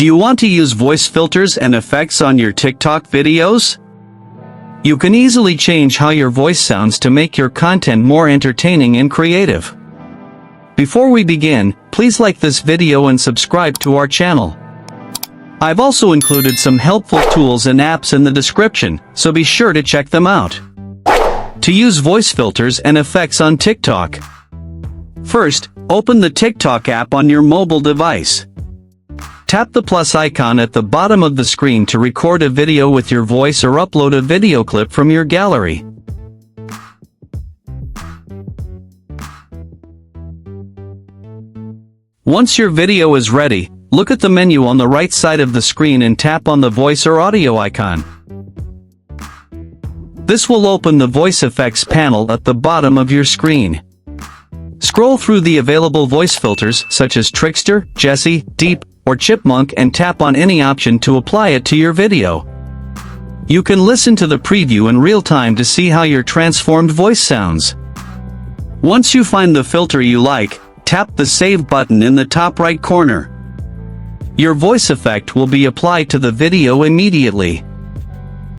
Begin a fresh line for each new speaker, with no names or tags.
Do you want to use voice filters and effects on your TikTok videos? You can easily change how your voice sounds to make your content more entertaining and creative. Before we begin, please like this video and subscribe to our channel. I've also included some helpful tools and apps in the description, so be sure to check them out. To use voice filters and effects on TikTok. First, open the TikTok app on your mobile device. Tap the plus icon at the bottom of the screen to record a video with your voice or upload a video clip from your gallery. Once your video is ready, look at the menu on the right side of the screen and tap on the voice or audio icon. This will open the voice effects panel at the bottom of your screen. Scroll through the available voice filters such as Trickster, Jessie, Deep, or Chipmunk and tap on any option to apply it to your video. You can listen to the preview in real time to see how your transformed voice sounds. Once you find the filter you like, tap the Save button in the top right corner. Your voice effect will be applied to the video immediately.